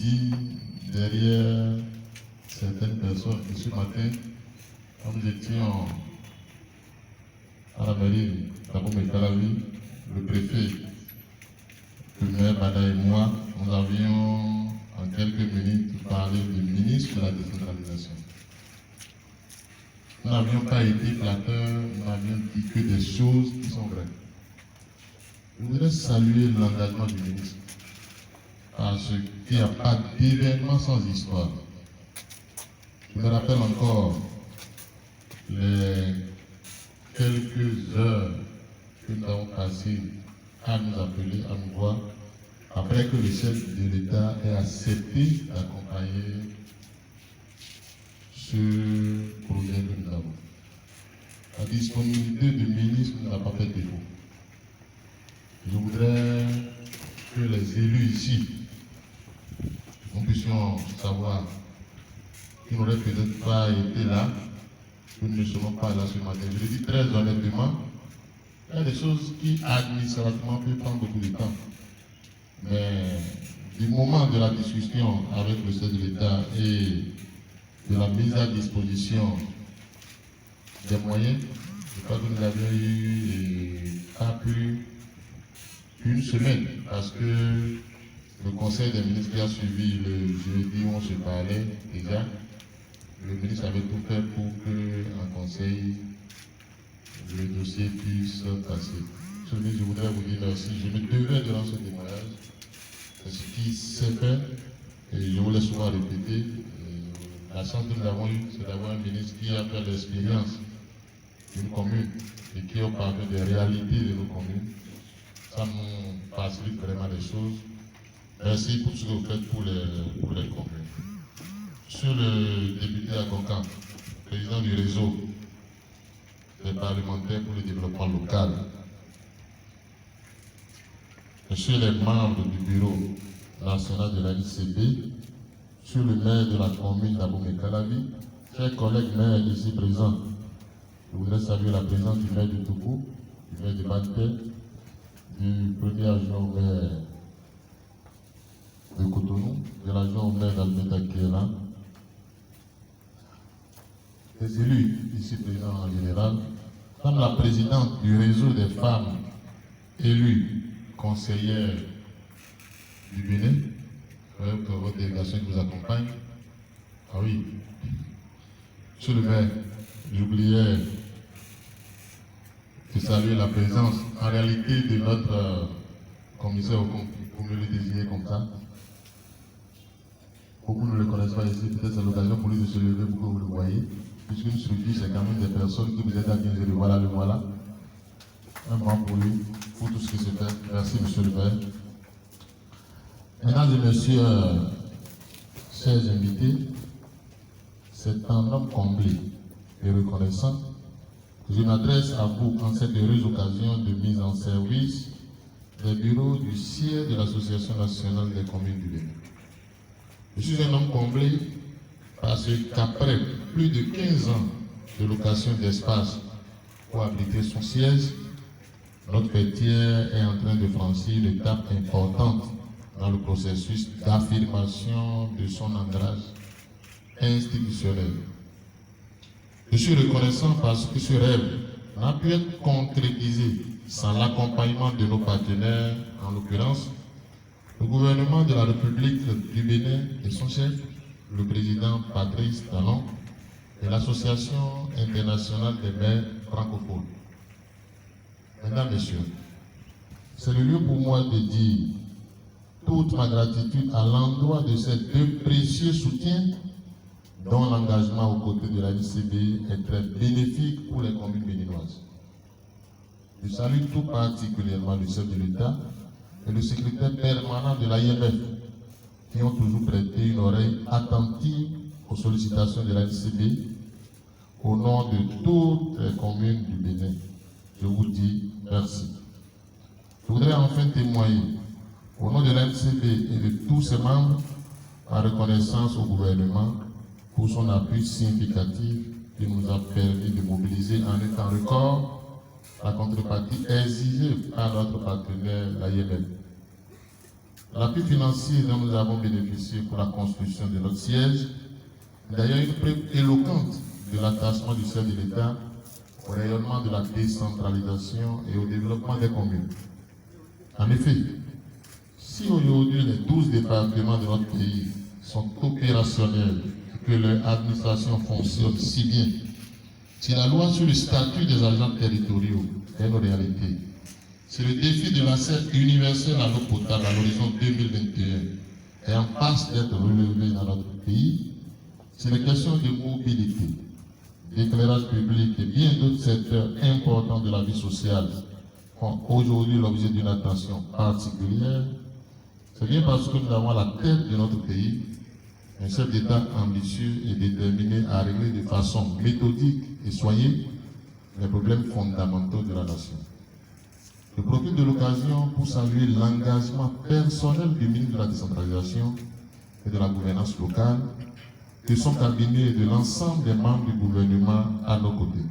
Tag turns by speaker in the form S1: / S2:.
S1: dit derrière certaines personnes que ce matin, quand nous étions à la mairie d'Abomey-Calavi, le préfet, le maire Bada et moi, nous avions en quelques minutes parlé du ministre de la décentralisation. Nous n'avions pas été flatteurs, nous n'avions dit que des choses qui sont vraies. Je voudrais saluer l'engagement du ministre, parce qu'il n'y a pas d'événement sans histoire. Je me rappelle encore les quelques heures que nous avons passées à nous appeler, à nous voir, après que le chef de l'État ait accepté d'accompagner ce projet que nous avons. La disponibilité du ministre n'a pas fait défaut. Je voudrais que les élus ici, nous puissions savoir qu'ils n'auraient peut-être pas été là, que nous ne serons pas là ce matin. Je le dis très honnêtement, il y a des choses qui administrativement peuvent prendre beaucoup de temps. Mais du moment de la discussion avec le chef de l'État et de la mise à disposition des moyens, je crois que nous avions eu pas plus qu'une semaine, parce que le conseil des ministres qui a suivi le jeudi où on se parlait déjà, le ministre avait tout fait pour qu'en conseil, le dossier puisse passer. Monsieur le ministre, je voudrais vous dire merci. Je me devais de lancer ce témoignage. C'est ce qui s'est fait, et je vous l'ai souvent répété. La chance que nous avons eue, c'est d'avoir un ministre qui a fait l'expérience d'une commune et qui a parlé des réalités de nos communes. Ça nous facilite vraiment les choses. Merci pour ce que vous faites pour les communes. Sur le député Akokan, président du réseau des parlementaires pour le développement local, Monsieur les membres du bureau national de la ICB, sur le maire de la commune d'Abomey-Calavi, chers collègues maires ici présents, je voudrais saluer la présence du maire de Toubou, du maire de Banté, du premier adjoint au maire de Cotonou, de l'adjoint au maire d'Almeda-Kéra, des élus ici présents en général, comme la présidente du réseau des femmes élues conseillères du Bénin, pour votre délégation qui vous accompagne. Ah oui, monsieur le maire, j'oubliais de saluer la présence en réalité de notre commissaire au compte, pour me le désigner comme ça. Beaucoup ne le connaissent pas ici, peut-être c'est l'occasion pour lui de se lever pour que vous le voyez. Puisqu'une structure, c'est quand même des personnes qui vous aident à bien gérer. Voilà, le voilà. Un moment pour lui, pour tout ce qui se fait. Merci, monsieur le maire. Mesdames et messieurs, chers invités, c'est un homme comblé et reconnaissant que je m'adresse à vous en cette heureuse occasion de mise en service des bureaux du siège de l'Association nationale des communes du Bénin. Je suis un homme comblé parce qu'après plus de 15 ans de location d'espace pour abriter son siège, notre fêtière est en train de franchir une étape importante dans le processus d'affirmation de son ancrage institutionnel. Je suis reconnaissant parce que ce rêve n'a pu être concrétisé sans l'accompagnement de nos partenaires, en l'occurrence le gouvernement de la République du Bénin et son chef, le président Patrice Talon, et l'Association internationale des maires francophones. Mesdames, Messieurs, c'est le lieu pour moi de dire toute ma gratitude à l'endroit de ces deux précieux soutiens dont l'engagement aux côtés de la ICB est très bénéfique pour les communes béninoises. Je salue tout particulièrement le chef de l'État et le secrétaire permanent de l'IMF qui ont toujours prêté une oreille attentive aux sollicitations de la ICB au nom de toutes les communes du Bénin. Je vous dis merci. Je voudrais enfin témoigner au nom de l'NCB et de tous ses membres ma reconnaissance au gouvernement pour son appui significatif qui nous a permis de mobiliser en un temps record la contrepartie exigée par notre partenaire, l'IMF. L'appui financier dont nous avons bénéficié pour la construction de notre siège est d'ailleurs une preuve éloquente de l'attachement du chef de l'État au rayonnement de la décentralisation et au développement des communes. En effet, si aujourd'hui les 12 départements de notre pays sont opérationnels et que leur administration fonctionne si bien, si la loi sur le statut des agents territoriaux est une réalité, si le défi de l'accès universel à l'eau potable à l'horizon 2021 est en passe d'être relevé dans notre pays, si les questions de mobilité, d'éclairage public et bien d'autres secteurs importants de la vie sociale font aujourd'hui l'objet d'une attention particulière, c'est bien parce que nous avons à la tête de notre pays un chef d'État ambitieux et déterminé à régler de façon méthodique et soignée les problèmes fondamentaux de la nation. Je profite de l'occasion pour saluer l'engagement personnel du ministre de la Décentralisation et de la Gouvernance locale, de son cabinet et de l'ensemble des membres du gouvernement à nos côtés.